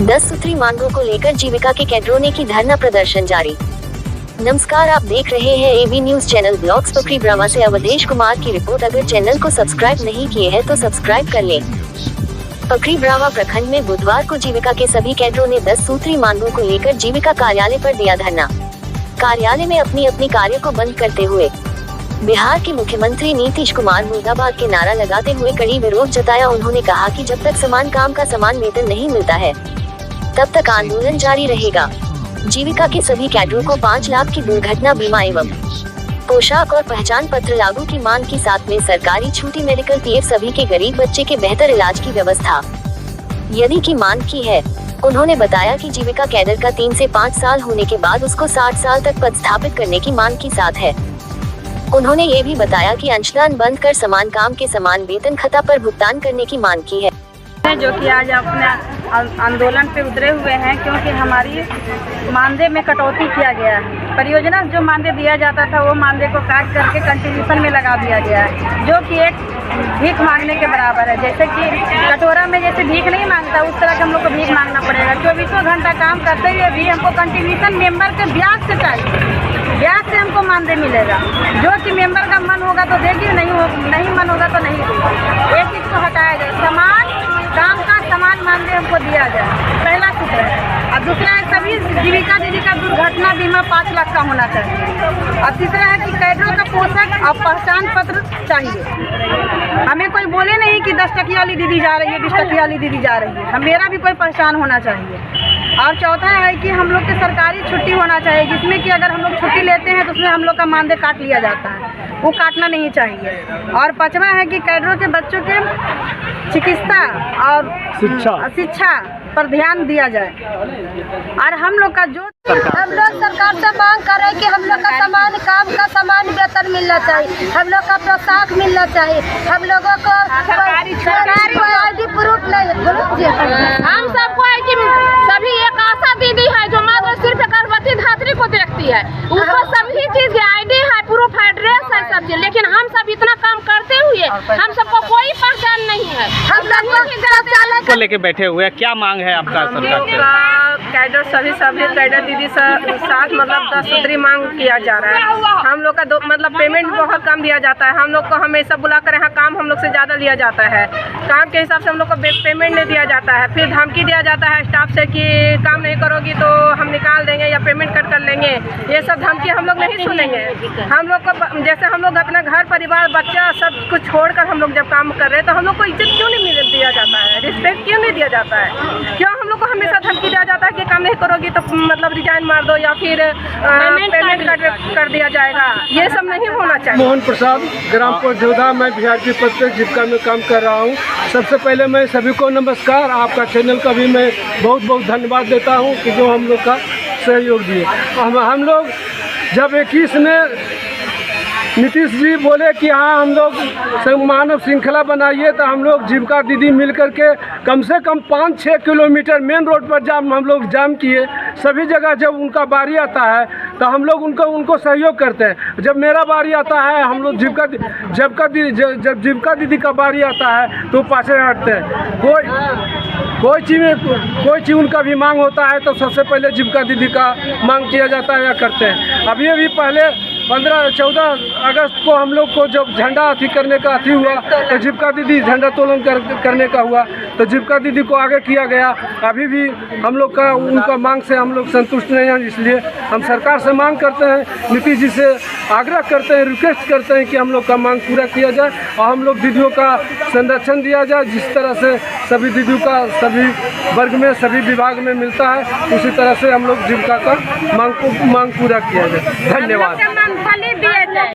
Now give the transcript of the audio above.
10 सूत्री मांगों को लेकर जीविका के कैडरों ने की धरना प्रदर्शन जारी। नमस्कार, आप देख रहे हैं एबी न्यूज चैनल ब्लॉग्स। पकरीब्रामा से अवधेश कुमार की रिपोर्ट। अगर चैनल को सब्सक्राइब नहीं किए हैं तो सब्सक्राइब कर लें। पकरीब्रामा प्रखंड में बुधवार को जीविका के सभी कैडरों ने 10 सूत्री मांगों को लेकर जीविका कार्यालय पर दिया धरना। कार्यालय में अपनी अपनी कार्य को बंद करते हुए बिहार के मुख्यमंत्री नीतीश कुमार मुर्दाबाद के नारा लगाते हुए कड़ी विरोध जताया। उन्होंने कहा कि जब तक समान काम का समान वेतन नहीं मिलता है तब तक आंदोलन जारी रहेगा। जीविका के सभी कैडरों को 5 लाख की दुर्घटना बीमा एवं पोशाक और पहचान पत्र लागू की मांग के साथ में सरकारी छूटी मेडिकल पीएफ सभी के गरीब बच्चे के बेहतर इलाज की व्यवस्था यदि की मांग की है। उन्होंने बताया कि जीविका कैडर का 3 से 5 साल होने के बाद उसको 60 साल तक पदस्थापित करने की मांग के साथ है। उन्होंने ये भी बताया कि अंशदान बंद कर समान काम के समान वेतन खता पर भुगतान करने की मांग की है। जो कि आज अपने आंदोलन पे उतरे हुए हैं क्योंकि हमारी मानदेय में कटौती किया गया है। परियोजना जो मानदेय दिया जाता था वो मानदेय को काट करके कंट्रीब्यूशन में लगा दिया गया है, जो कि एक भीख मांगने के बराबर है। जैसे कि कटोरा में जैसे भीख नहीं मांगता उस तरह के हम लोग को भीख मांगना पड़ेगा। 24 घंटा काम करते हुए भी हमको कंट्रीब्यूशन मेंबर के ब्याज से चाहिए, ब्याज से हमको मानदेय मिलेगा। जो कि मेंबर का मन होगा तो देगी, नहीं मन होगा तो नहीं देगी। एक चीज को हटाया जाए, समान काम का समान मानदेय हमको दिया जाए, पहला सूत्र है। और दूसरा है सभी जीविका दीदी का दुर्घटना बीमा 5 लाख का होना चाहिए। और तीसरा है कि कैडरों का पोशाक और पहचान पत्र चाहिए। हमें कोई बोले नहीं कि 10 टकिया वाली दीदी जा रही है, 20 टकिया वाली दीदी जा रही है। मेरा भी कोई पहचान होना चाहिए। और चौथा है कि हम लोग के सरकारी छुट्टी होना चाहिए, जिसमें कि अगर हम लोग छुट्टी लेते हैं तो उसमें हम लोग का मानदेय काट लिया जाता है, वो काटना नहीं चाहिए। और पांचवा है कि कैडरों के बच्चों के चिकित्सा और शिक्षा पर ध्यान दिया जाए। और हम लोग का जो हम लोग सरकार से मांग कर रहे हैं कि हम लोग का समान काम का समान वेतन मिलना चाहिए, हम लोग का पोशाक मिलना चाहिए, हम लोगों को ID प्रूफ नहीं। हम सबको है कि सभी एक आशा दीदी है जो मात्र सिर्फ गर्भवती धात्री को देखती है, उसको सभी चीज की ID है, प्रूफ है, ड्रेस है, सब चीज। लेकिन हम सब इतना काम करते हुए हम सबको कोई पहचान नहीं है। हम को लेके बैठे हुए हैं, क्या मांग है आपका सरकार से? कैडर सभी कैडर दीदी साथ मतलब 10 सूत्री मांग किया जा रहा है। हम लोग का मतलब पेमेंट बहुत कम दिया जाता है। हम लोग को हमेशा बुला कर यहाँ काम हम लोग से ज़्यादा लिया जाता है। काम के हिसाब से हम लोग को पेमेंट नहीं दिया जाता है। फिर धमकी दिया जाता है स्टाफ से कि काम नहीं करोगी तो हम निकाल देंगे या पेमेंट कट कर लेंगे। ये सब धमकी हम लोग नहीं सुनेंगे। हम लोग को जैसे हम लोग अपना घर परिवार बच्चा सब कुछ छोड़कर हम लोग जब काम कर रहे हैं तो हम लोग को इज्जत क्यों नहीं दिया जाता है, रिस्पेक्ट क्यों नहीं दिया जाता है? क्यों हम लोग को हमेशा धमकी दिया जाता है कि काम नहीं करोगी तो मतलब रिजाइन मार दो या फिर पेमेंट कर दिया जाएगा? ये सब नहीं होना चाहिए। मोहन प्रसाद, ग्राम पोजौदा, मैं बिहार की पद पर जीविका में काम कर रहा हूँ। सबसे पहले मैं सभी को नमस्कार। आपका चैनल का भी मैं बहुत बहुत धन्यवाद देता हूँ कि जो हम लोग का सहयोग दिए। हम लोग जब 21 में नीतीश जी बोले कि हाँ हम लोग मानव श्रृंखला बनाइए, तो हम लोग जीविका दीदी मिल करके कम से कम 5-6 किलोमीटर मेन रोड पर हम लोग जाम किए। सभी जगह जब उनका बारी आता है तो हम लोग उनको सहयोग करते हैं। जब मेरा बारी आता है हम लोग जब जीविका दीदी का बारी आता है तो पाछे हटते हैं। कोई चीज़ उनका भी मांग होता है तो सबसे पहले जीविका दीदी का मांग किया जाता है या करते हैं। अभी पहले 14 अगस्त को हम लोग को जब झंडा अथी करने का अथी हुआ तो जीविका दीदी झंडा तोलन करने का हुआ तो जीविका दीदी को आगे किया गया। अभी भी हम लोग का उनका मांग से हम लोग संतुष्ट नहीं हैं, इसलिए हम सरकार से मांग करते हैं, नीतीश जी से आग्रह करते हैं, रिक्वेस्ट करते हैं कि हम लोग का मांग पूरा किया जाए और हम लोग दीदियों का संरक्षण दिया जाए। जिस तरह से सभी दीदियों का सभी वर्ग में सभी विभाग में मिलता है उसी तरह से हम लोग जीविका का मांग पूरा किया जाए। धन्यवाद।